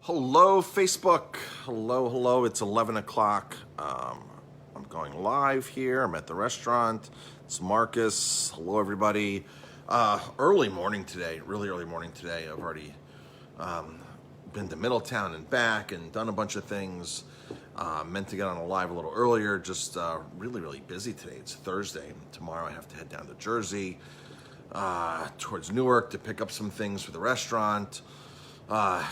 Hello, Facebook. Hello. It's 11 o'clock. I'm going live here. I'm at the restaurant. It's Marcus. Hello, everybody. Early morning today, really early morning today. I've already been to Middletown and back and done a bunch of things. Meant to get on a live a little earlier. Just really busy today. It's Thursday. Tomorrow I have to head down to Jersey, towards Newark to pick up some things for the restaurant.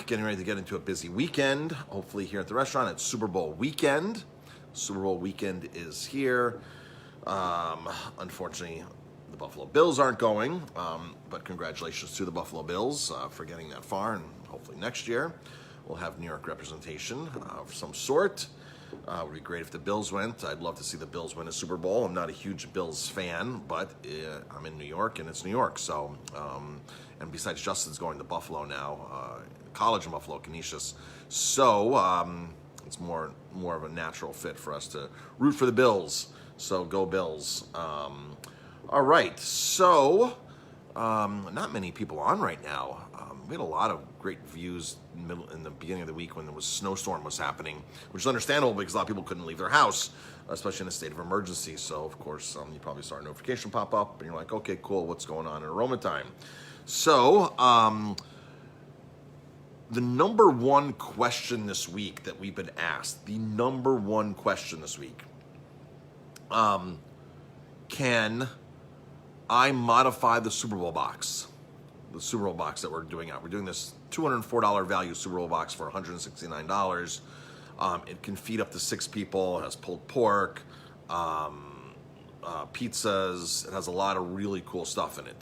Getting ready to get into a busy weekend, hopefully here at the restaurant. It's Super Bowl weekend. Super Bowl weekend is here. Unfortunately, the Buffalo Bills aren't going, but congratulations to the Buffalo Bills for getting that far, and hopefully next year we'll have New York representation of some sort. It would be great if the Bills went. I'd love to see the Bills win a Super Bowl. I'm not a huge Bills fan, but I'm in New York, and it's New York. So, and besides, Justin's going to Buffalo now, college in Buffalo, Canisius. So it's more of a natural fit for us to root for the Bills. So go Bills. All right. So not many people on right now. We had a lot of great views in the beginning of the week when there was snowstorm was happening, which is understandable because a lot of people couldn't leave their house, especially in a state of emergency. So, of course, you probably saw a notification pop up, and you're like, okay, cool, what's going on in Aroma time? So, the number one question this week that we've been asked, can I modify the Super Bowl box? The Super Bowl box that we're doing out. We're doing this $204 value Super Bowl box for $169. It can feed up to 6 people. It has pulled pork, pizzas. It has a lot of really cool stuff in it.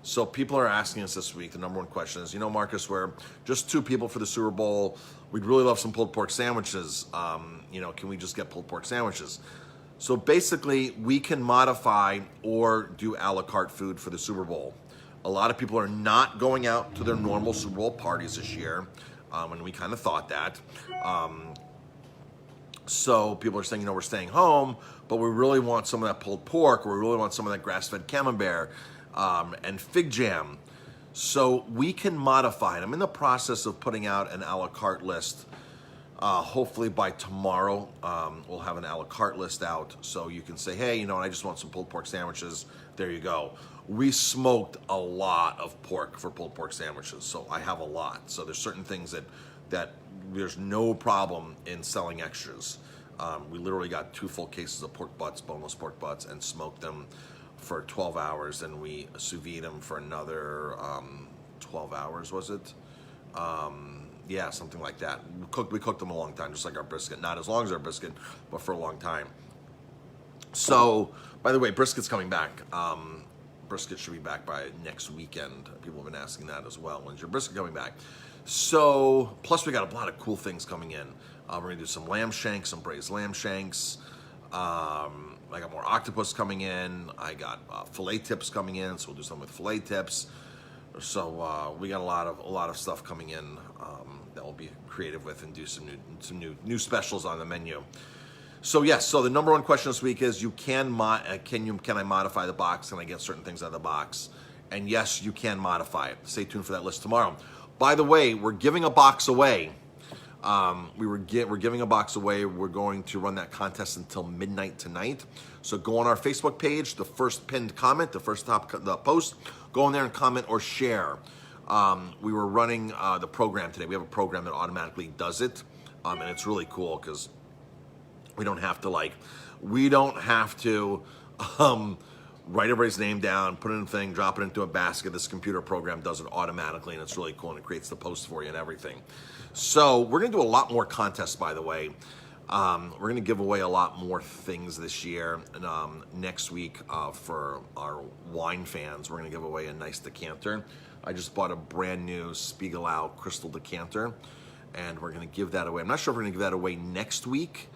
So people are asking us this week, the number one question is, Marcus, we're just 2 people for the Super Bowl. We'd really love some pulled pork sandwiches. Can we just get pulled pork sandwiches? So basically, we can modify or do a la carte food for the Super Bowl. A lot of people are not going out to their normal Super Bowl parties this year, and we kind of thought that. So people are saying, we're staying home, but we really want some of that pulled pork, or we really want some of that grass-fed camembert and fig jam. So we can modify it. I'm in the process of putting out an a la carte list. Hopefully by tomorrow, we'll have an a la carte list out, so you can say, hey, I just want some pulled pork sandwiches. There you go. We smoked a lot of pork for pulled pork sandwiches, so I have a lot. So there's certain things that there's no problem in selling extras. We literally got 2 full cases of pork butts, boneless pork butts, and smoked them for 12 hours, and we sous vide them for another 12 hours, was it? Yeah, something like that. We cooked them a long time, just like our brisket. Not as long as our brisket, but for a long time. So, by the way, brisket's coming back. Brisket should be back by next weekend. People have been asking that as well. When's your brisket coming back? So, plus we got a lot of cool things coming in. We're going to do some lamb shanks, some braised lamb shanks. I got more octopus coming in. I got filet tips coming in, so we'll do some with filet tips. So we got a lot of stuff coming in that we'll be creative with and do some new specials on the menu. So yes, so the number one question this week is, can I modify the box? Can I get certain things out of the box? And yes, you can modify it. Stay tuned for that list tomorrow. By the way, we're giving a box away. We're giving a box away. We're going to run that contest until midnight tonight. So go on our Facebook page, the first pinned comment, the first the post. Go in there and comment or share. We were running the program today. We have a program that automatically does it, and it's really cool because we don't have to write everybody's name down, put it in a thing, drop it into a basket. This computer program does it automatically, and it's really cool, and it creates the post for you and everything. So we're going to do a lot more contests, by the way. We're going to give away a lot more things this year. And, next week, for our wine fans, we're going to give away a nice decanter. I just bought a brand new Spiegelau crystal decanter, and we're going to give that away. I'm not sure if we're going to give that away next week.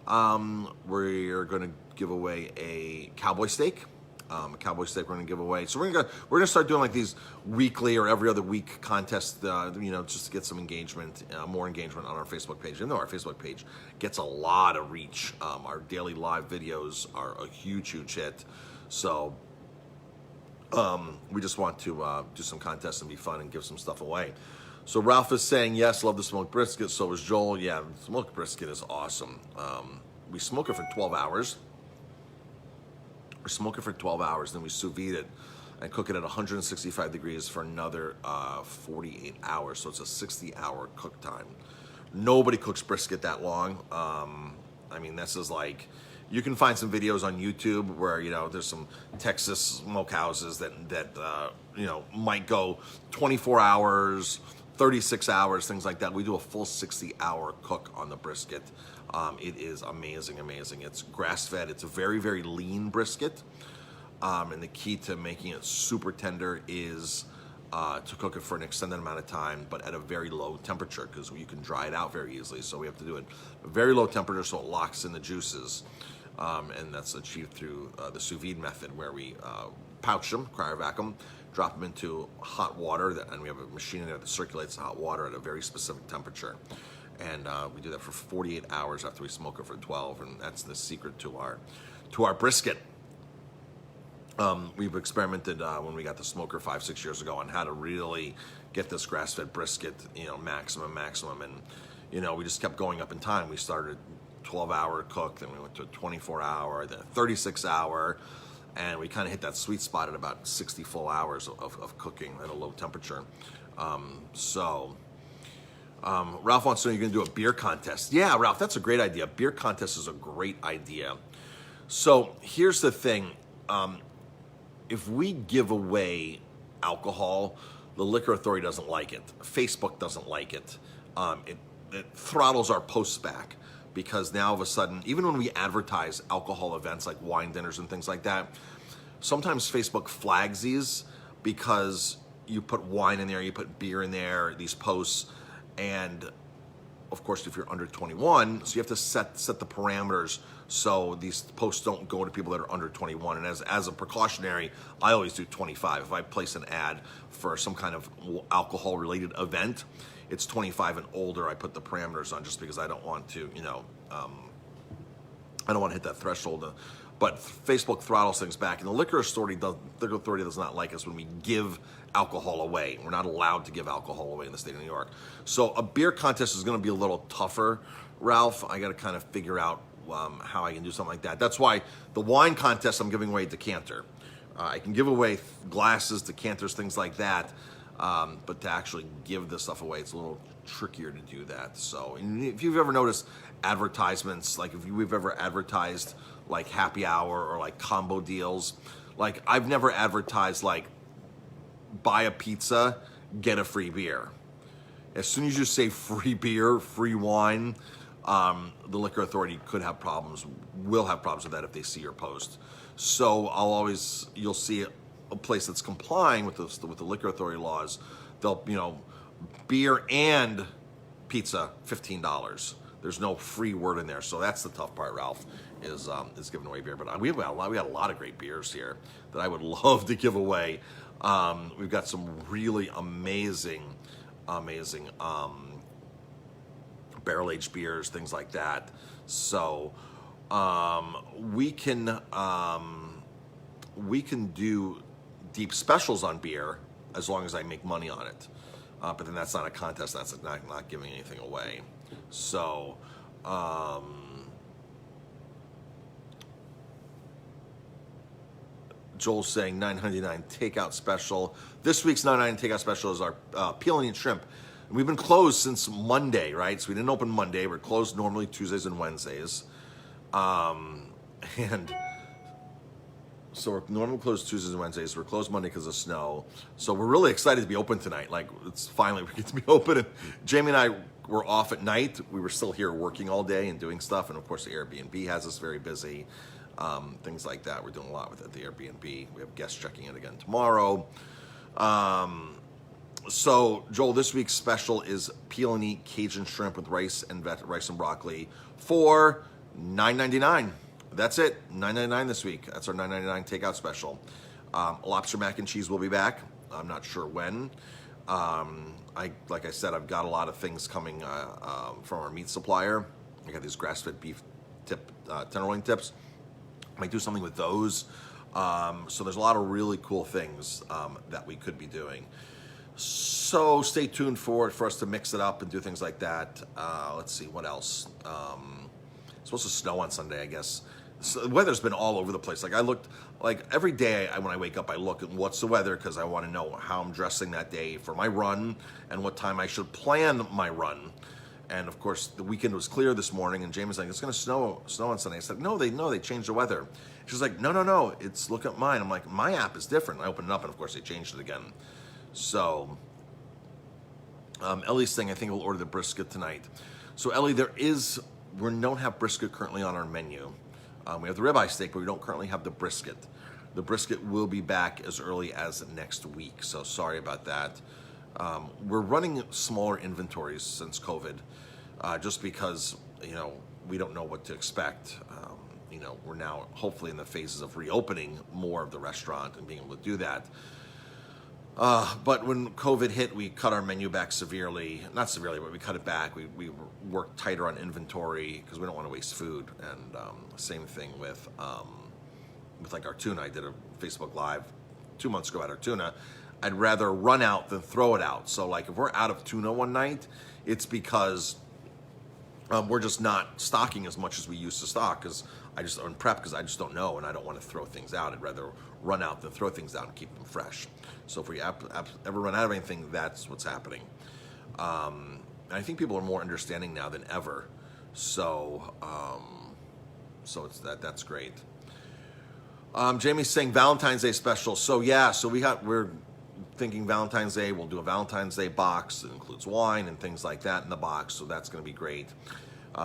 We're going to give away a cowboy steak. A cowboy steak we're going to give away. So we're gonna start doing like these weekly or every other week contests, just to get some engagement, more engagement on our Facebook page. Even though our Facebook page gets a lot of reach, our daily live videos are a huge hit. So we just want to do some contests and be fun and give some stuff away. So Ralph is saying, yes, love the smoked brisket. So is Joel. Yeah, smoked brisket is awesome. We smoke it for 12 hours. We smoke it for 12 hours, then we sous vide it and cook it at 165 degrees for another 48 hours. So it's a 60-hour cook time. Nobody cooks brisket that long. I mean, this is like, you can find some videos on YouTube where, you know, there's some Texas smokehouses that you know, might go 24 hours, 36 hours, things like that. We do a full 60-hour cook on the brisket. It is amazing, amazing. It's grass-fed. It's a very, very lean brisket. And the key to making it super tender is to cook it for an extended amount of time, but at a very low temperature, because you can dry it out very easily. So we have to do it at a very low temperature so it locks in the juices. And that's achieved through the sous vide method, where we pouch them, cryovac them, drop them into hot water, and we have a machine in there that circulates the hot water at a very specific temperature. And we do that for 48 hours after we smoke it for 12, and that's the secret to our brisket. We've experimented when we got the smoker 5-6 years ago on how to really get this grass-fed brisket, you know, maximum, and you know, we just kept going up in time. We started 12-hour cook, then we went to a 24-hour, then a 36-hour, and we kind of hit that sweet spot at about 60 full hours of cooking at a low temperature. Ralph wants to know, you're going to do a beer contest. Yeah, Ralph, that's a great idea. Beer contest is a great idea. So here's the thing. If we give away alcohol, the Liquor Authority doesn't like it. Facebook doesn't like it. It throttles our posts back, because now all of a sudden, even when we advertise alcohol events like wine dinners and things like that, sometimes Facebook flags these because you put wine in there, you put beer in there, these posts. And of course, if you're under 21, so you have to set the parameters so these posts don't go to people that are under 21. And as a precautionary, I always do 25. If I place an ad for some kind of alcohol-related event, it's 25 and older. I put the parameters on just because I don't want to, you know, I don't want to hit that threshold. But Facebook throttles things back, and the Liquor Authority does not like us when we give alcohol away. We're not allowed to give alcohol away in the state of New York. So a beer contest is going to be a little tougher, Ralph. I got to kind of figure out how I can do something like that. That's why the wine contest, I'm giving away a decanter. I can give away glasses, decanters, things like that. But to actually give this stuff away, it's a little trickier to do that. So if you've ever noticed advertisements, like if we've ever advertised like happy hour or like combo deals, like I've never advertised like buy a pizza, get a free beer. As soon as you say free beer, free wine, the Liquor Authority will have problems with that if they see your post. So you'll see a place that's complying with the Liquor Authority laws. They'll, you know, beer and pizza, $15. There's no free word in there. So that's the tough part, Ralph, is giving away beer. But we got a lot of great beers here that I would love to give away. We've got some really amazing barrel-aged beers, things like that. So we can do deep specials on beer as long as I make money on it. But then that's not a contest. That's not giving anything away. So Joel's saying $9.99 takeout special. This week's $9.99 takeout special is our peel and eat shrimp. And we've been closed since Monday, right? So we didn't open Monday. We're closed normally Tuesdays and Wednesdays. And so we're normally closed Tuesdays and Wednesdays. We're closed Monday because of snow. So we're really excited to be open tonight. Like, it's finally, we get to be open. And Jamie and I were off at night. We were still here working all day and doing stuff. And of course, the Airbnb has us very busy. Things like that. We're doing a lot with it, the Airbnb. We have guests checking in again tomorrow. So Joel, this week's special is peel and eat Cajun shrimp with rice and broccoli for $9.99. That's it, $9.99 this week. That's our $9.99 takeout special. Lobster mac and cheese will be back. I'm not sure when. Like I said, I've got a lot of things coming from our meat supplier. I got these grass-fed beef tenderloin tips. I might do something with those. So there's a lot of really cool things that we could be doing. So stay tuned for us to mix it up and do things like that. Let's see, what else? It's supposed to snow on Sunday, I guess. So the weather's been all over the place. Like I looked, like every day when I wake up, I look at what's the weather because I want to know how I'm dressing that day for my run and what time I should plan my run. And of course, the weekend was clear this morning, and Jamie was like, "It's going to snow on Sunday." I said, "No, they changed the weather." She's like, "No, it's look at mine." I'm like, "My app is different." I opened it up, and of course, they changed it again. So, Ellie's saying, "I think we'll order the brisket tonight." So, Ellie, we don't have brisket currently on our menu. We have the ribeye steak, but we don't currently have the brisket. The brisket will be back as early as next week. So, sorry about that. We're running smaller inventories since COVID, just because, we don't know what to expect. We're now hopefully in the phases of reopening more of the restaurant and being able to do that. But when COVID hit, we cut our menu back severely. Not severely, but we cut it back. We worked tighter on inventory because we don't want to waste food. And same thing with like our tuna. I did a Facebook Live 2 months ago at our tuna. I'd rather run out than throw it out. So like if we're out of tuna one night, it's because we're just not stocking as much as we used to stock because I just don't know and I don't want to throw things out. I'd rather run out than throw things out and keep them fresh. So if we ever run out of anything, that's what's happening. And I think people are more understanding now than ever. So it's that's great. Jamie's saying Valentine's Day special. So yeah, we're thinking Valentine's Day. We'll do a Valentine's Day box that includes wine and things like that in the box. So that's going to be great.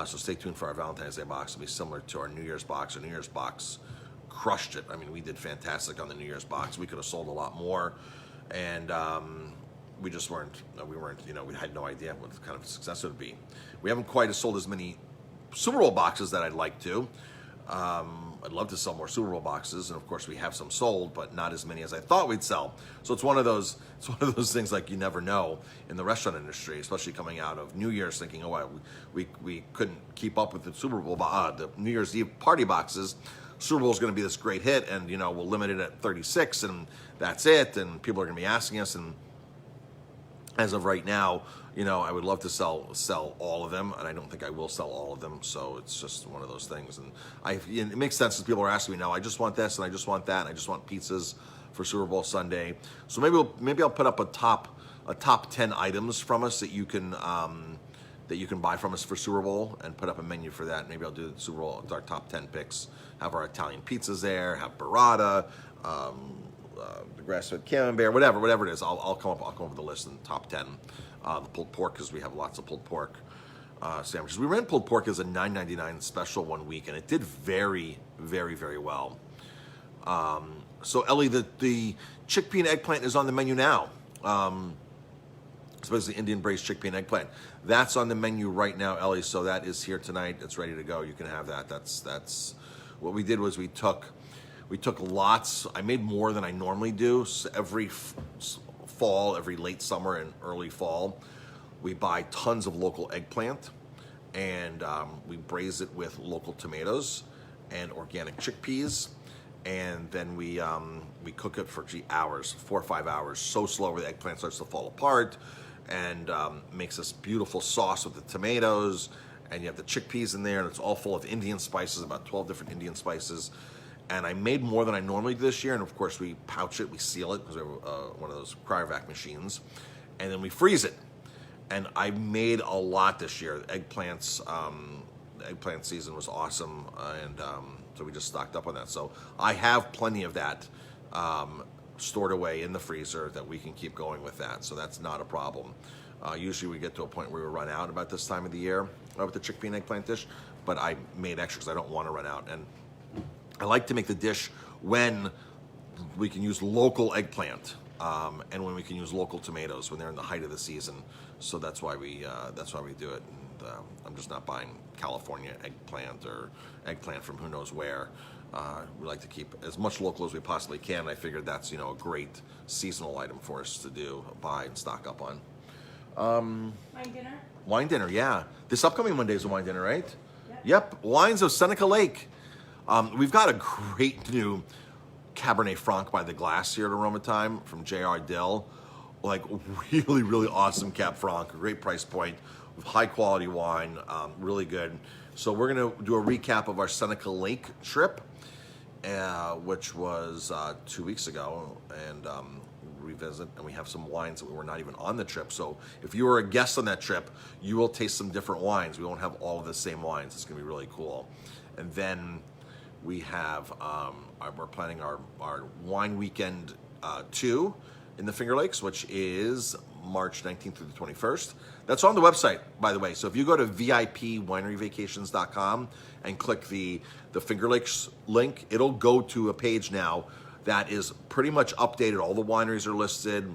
So stay tuned for our Valentine's Day box. It'll be similar to our New Year's box. Our New Year's box crushed it. I mean, we did fantastic on the New Year's box. We could have sold a lot more, and we just weren't. We had no idea what kind of success it would be. We haven't quite sold as many Super Bowl boxes that I'd like to. I'd love to sell more Super Bowl boxes, and of course we have some sold, but not as many as I thought we'd sell. So it's one of those things like you never know in the restaurant industry, especially coming out of New Year's, thinking, we couldn't keep up with the Super Bowl, the New Year's Eve party boxes. Super Bowl is going to be this great hit, and we'll limit it at 36, and that's it. And people are going to be asking us, and as of right now, I would love to sell all of them, and I don't think I will sell all of them. So it's just one of those things, and it makes sense as people are asking me now. I just want this, and I just want that, and I just want pizzas for Super Bowl Sunday. So maybe I'll put up a top 10 items from us that you can buy from us for Super Bowl, and put up a menu for that. Maybe I'll do the Super Bowl with our top 10 picks. Have our Italian pizzas there. Have burrata. The grass-fed camembert, whatever it is, I'll come up with the list in the top 10. The pulled pork, because we have lots of pulled pork sandwiches. We ran pulled pork as a $9.99 special one week, and it did very, very, very well. So Ellie, the chickpea and eggplant is on the menu now. Especially the Indian braised chickpea and eggplant. That's on the menu right now, Ellie. So that is here tonight. It's ready to go. You can have that. That's what we did was we took lots. I made more than I normally do. So every fall, every late summer and early fall, we buy tons of local eggplant, and we braise it with local tomatoes and organic chickpeas, and then we cook it for hours, 4 or 5 hours, so slow where the eggplant starts to fall apart, and makes this beautiful sauce with the tomatoes, and you have the chickpeas in there, and it's all full of Indian spices, about 12 different Indian spices. And I made more than I normally do this year, and of course we pouch it, we seal it, because we have one of those cryovac machines, and then we freeze it. And I made a lot this year. The eggplant season was awesome, and so we just stocked up on that. So I have plenty of that stored away in the freezer that we can keep going with that, so that's not a problem. Usually we get to a point where we run out about this time of the year with the chickpea and eggplant dish, but I made extra because I don't want to run out. And I like to make the dish when we can use local eggplant and when we can use local tomatoes when they're in the height of the season. So that's why we do it. And I'm just not buying California eggplant or eggplant from who knows where. We like to keep as much local as we possibly can. I figured that's a great seasonal item for us to buy and stock up on. Wine dinner? Wine dinner, yeah. This upcoming Monday is a wine dinner, right? Yep. Wines of Seneca Lake. We've got a great new Cabernet Franc by the glass here at Aroma Time from J.R. Dill. like really, really awesome Cab Franc, a great price point, with high quality wine, really good. So we're gonna do a recap of our Seneca Lake trip, which was 2 weeks ago, and revisit, and we have some wines that we were not even on the trip. So if you were a guest on that trip, you will taste some different wines. We won't have all of the same wines. It's gonna be really cool. And then we have, we're planning our wine weekend 2 in the Finger Lakes, which is March 19th through the 21st. That's on the website, by the way. So if you go to VIPwineryvacations.com and click the Finger Lakes link, it'll go to a page now that is pretty much updated. All the wineries are listed,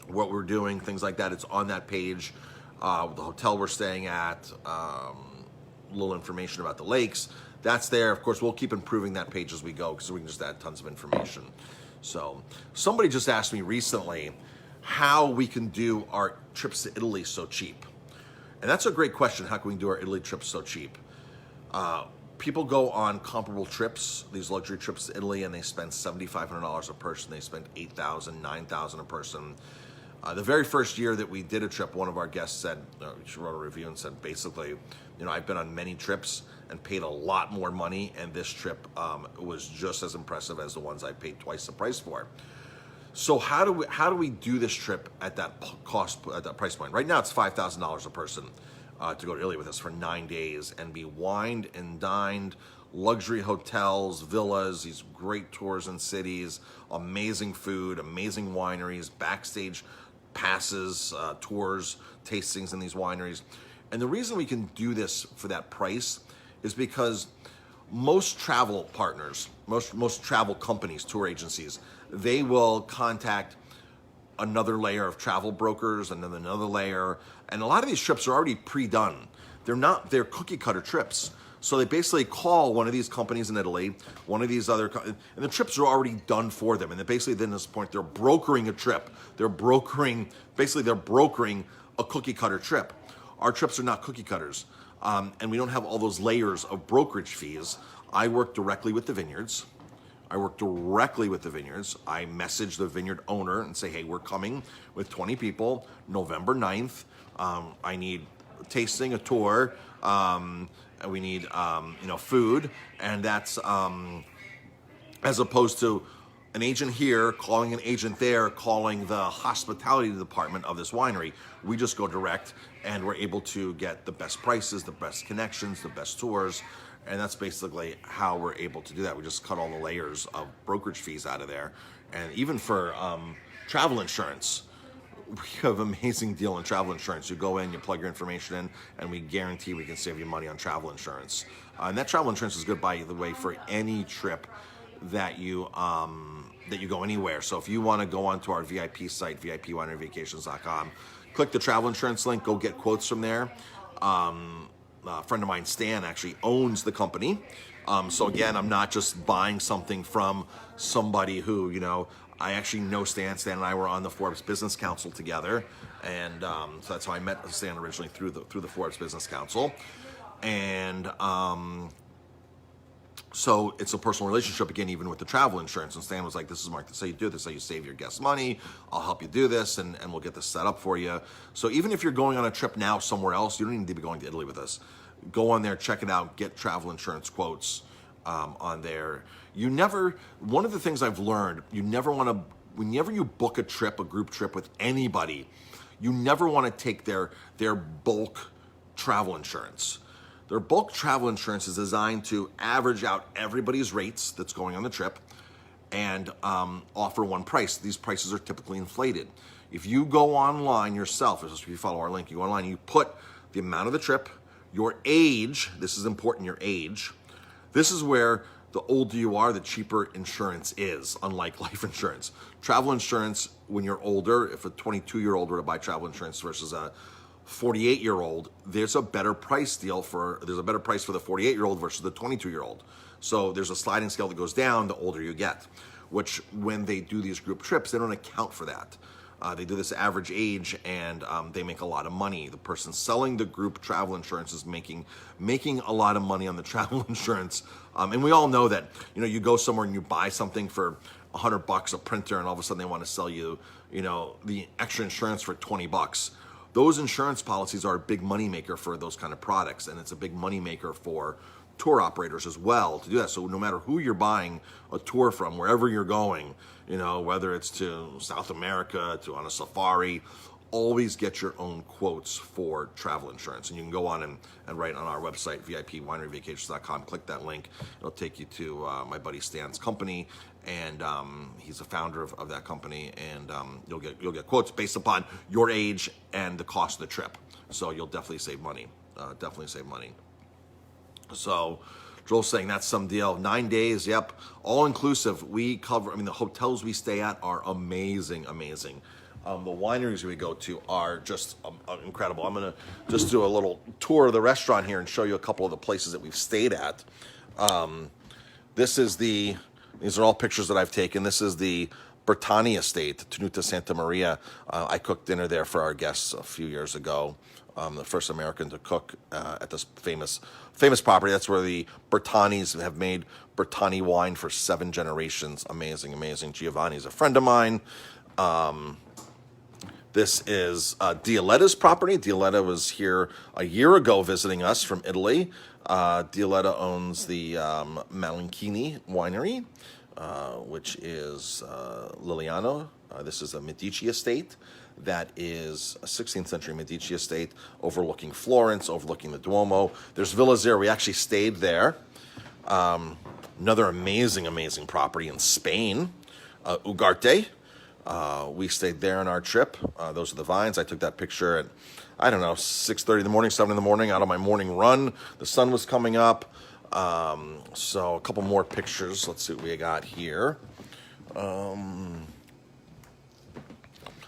what we're doing, things like that. It's on that page. The hotel we're staying at, a little information about the lakes. That's there. Of course, we'll keep improving that page as we go, so we can just add tons of information. So somebody just asked me recently how we can do our trips to Italy so cheap. And that's a great question. How can we do our Italy trips so cheap? People go on comparable trips, these luxury trips to Italy, and they spend $7,500 a person. They spend $8,000, $9,000 a person. The very first year that we did a trip, one of our guests said, she wrote a review and said, basically, I've been on many trips and paid a lot more money, and this trip was just as impressive as the ones I paid twice the price for. So how do we do this trip at that cost, at that price point? Right now, it's $5,000 a person to go to Italy with us for 9 days and be wined and dined, luxury hotels, villas, these great tours in cities, amazing food, amazing wineries, backstage passes, tours, tastings in these wineries. And the reason we can do this for that price is because most travel partners, most travel companies, tour agencies, they will contact another layer of travel brokers and then another layer. And a lot of these trips are already pre-done. They're cookie cutter trips. So they basically call one of these companies in Italy, one of these other, and the trips are already done for them. And they basically, then at this point, they're brokering a trip. They're brokering a cookie cutter trip. Our trips are not cookie cutters. And we don't have all those layers of brokerage fees. I work directly with the vineyards. I message the vineyard owner and say, hey, we're coming with 20 people, November 9th. I need tasting, a tour, and we need food. And that's as opposed to an agent here calling an agent there, calling the hospitality department of this winery. We just go direct, and we're able to get the best prices, the best connections, the best tours, and that's basically how we're able to do that. We just cut all the layers of brokerage fees out of there. And even for travel insurance, we have an amazing deal on travel insurance. You go in, you plug your information in, and we guarantee we can save you money on travel insurance. And that travel insurance is good, by the way, for any trip that you go anywhere. So if you want to go onto our VIP site, VIPwineryvacations.com, click the travel insurance link, go get quotes from there. A friend of mine, Stan, actually owns the company. So again, I'm not just buying something from somebody who, I actually know Stan. Stan and I were on the Forbes Business Council together. And so that's how I met Stan originally, through the Forbes Business Council. And so it's a personal relationship, again, even with the travel insurance. And Stan was like, this is Mark, this is how you do this, how you save your guests money. I'll help you do this, and we'll get this set up for you. So even if you're going on a trip now somewhere else, you don't need to be going to Italy with us. Go on there, check it out, get travel insurance quotes on there. One of the things I've learned, whenever you book a trip, a group trip with anybody, you never want to take their bulk travel insurance. Their bulk travel insurance is designed to average out everybody's rates that's going on the trip and offer one price. These prices are typically inflated. If you go online yourself, if you follow our link, you go online, you put the amount of the trip, your age, this is important, your age. This is where the older you are, the cheaper insurance is, unlike life insurance. Travel insurance, when you're older, if a 22-year-old were to buy travel insurance versus a 48-year-old, there's a better price for the 48-year-old versus the 22-year-old. So there's a sliding scale that goes down the older you get, which when they do these group trips, they don't account for that. They do this average age, and they make a lot of money. The person selling the group travel insurance is making a lot of money on the travel insurance. And we all know that, you go somewhere and you buy something for $100, a printer, and all of a sudden they want to sell you, the extra insurance for $20. Those insurance policies are a big moneymaker for those kind of products, and it's a big moneymaker for tour operators as well to do that. So no matter who you're buying a tour from, wherever you're going, whether it's to South America, to on a safari, always get your own quotes for travel insurance. And you can go on and write on our website, VIPWineryVacations.com, click that link. It'll take you to my buddy Stan's company, and he's a founder of that company, and you'll get quotes based upon your age and the cost of the trip. So you'll definitely save money. So Joel's saying that's some deal. 9 days, yep, all inclusive. We cover. The hotels we stay at are amazing. The wineries we go to are just incredible. I'm going to just do a little tour of the restaurant here and show you a couple of the places that we've stayed at. These are all pictures that I've taken. This is the Bertani Estate, Tenuta Santa Maria. I cooked dinner there for our guests a few years ago. The first American to cook at this famous property. That's where the Bertanis have made Bertani wine for 7 generations. Amazing. Giovanni's a friend of mine. This is Dioletta's property. Dioletta was here a year ago visiting us from Italy. Dioletta owns the Malinchini winery, which is Guiliano. This is a Medici estate that is a 16th century Medici estate overlooking Florence, overlooking the Duomo. There's villas there. We actually stayed there. Another amazing property in Spain, Ugarte. We stayed there on our trip. Those are the vines. I took that picture at, 6:30 in the morning, 7 in the morning, out on my morning run. The sun was coming up. So a couple more pictures. Let's see what we got here.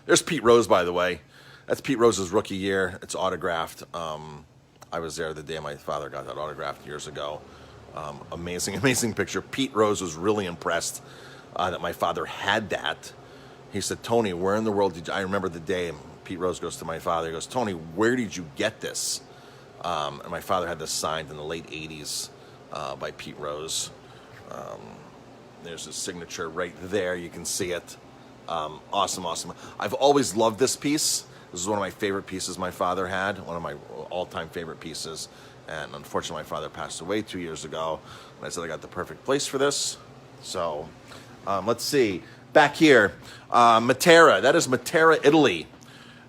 There's Pete Rose, by the way. That's Pete Rose's rookie year. It's autographed. I was there the day my father got that autographed years ago. Amazing picture. Pete Rose was really impressed that my father had that. He said, Tony, where in the world did you... I remember the day Pete Rose goes to my father. He goes, Tony, where did you get this? And my father had this signed in the late 80s by Pete Rose. There's his signature right there. You can see it. Awesome. I've always loved this piece. This is one of my favorite pieces my father had, one of my all-time favorite pieces. And unfortunately, my father passed away 2 years ago. And I said I got the perfect place for this. So let's see. Back here, Matera. That is Matera, Italy.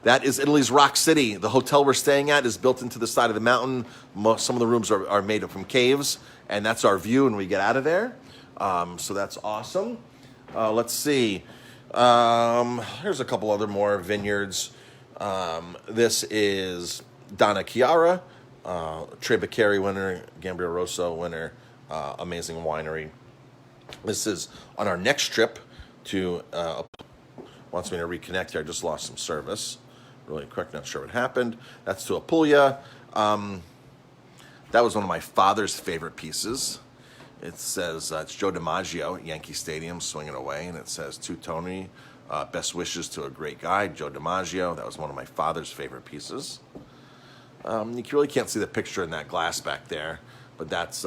That is Italy's Rock City. The hotel we're staying at is built into the side of the mountain. Some of the rooms are made up from caves, and that's our view when we get out of there. So that's awesome. Let's see. Here's a couple other more vineyards. This is Donna Chiara, Trebicari winner, Gambia Rosso winner, amazing winery. This is on our next trip to, wants me to reconnect here. I just lost some service really quick. Not sure what happened. That's to Apulia. That was one of my father's favorite pieces. It says, it's Joe DiMaggio at Yankee Stadium swinging away, and it says, to Tony, best wishes to a great guy, Joe DiMaggio. That was one of my father's favorite pieces. You really can't see the picture in that glass back there, but that's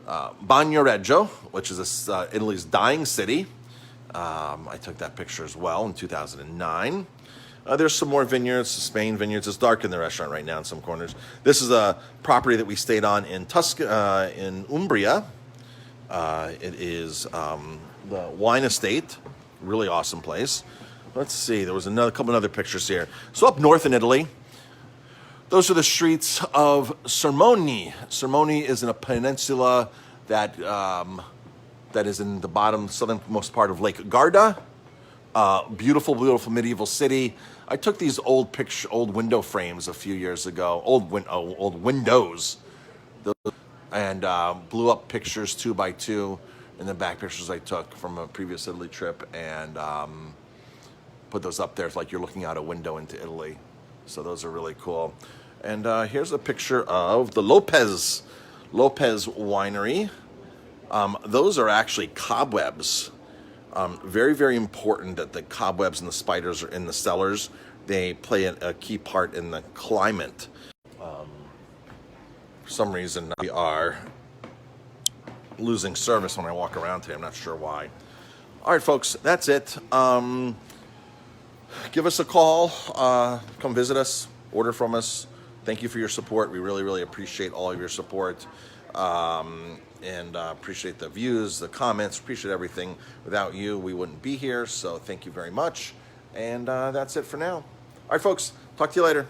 Bagnoregio, which is Italy's dying city. I took that picture as well in 2009. There's some more vineyards, Spain vineyards. It's dark in the restaurant right now in some corners. This is a property that we stayed on in in Umbria. It is the wine estate, really awesome place. Let's see, there was a couple other pictures here. So up north in Italy, those are the streets of Sermoni. Sermoni is in a peninsula that is in the bottom southernmost part of Lake Garda. Beautiful medieval city. I took these old window frames a few years ago, old windows, and blew up pictures 2x2 in the back, pictures I took from a previous Italy trip, and put those up there. It's like you're looking out a window into Italy. So those are really cool. And here's a picture of the Lopez Winery. Those are actually cobwebs. Very, very important that the cobwebs and the spiders are in the cellars. They play a key part in the climate. For some reason, we are losing service when I walk around today. I'm not sure why. All right, folks, that's it. give us a call. Come visit us. Order from us. Thank you for your support. We really, really appreciate all of your support. And appreciate the views, the comments, appreciate everything. Without you, we wouldn't be here. So thank you very much. And that's it for now. All right, folks. Talk to you later.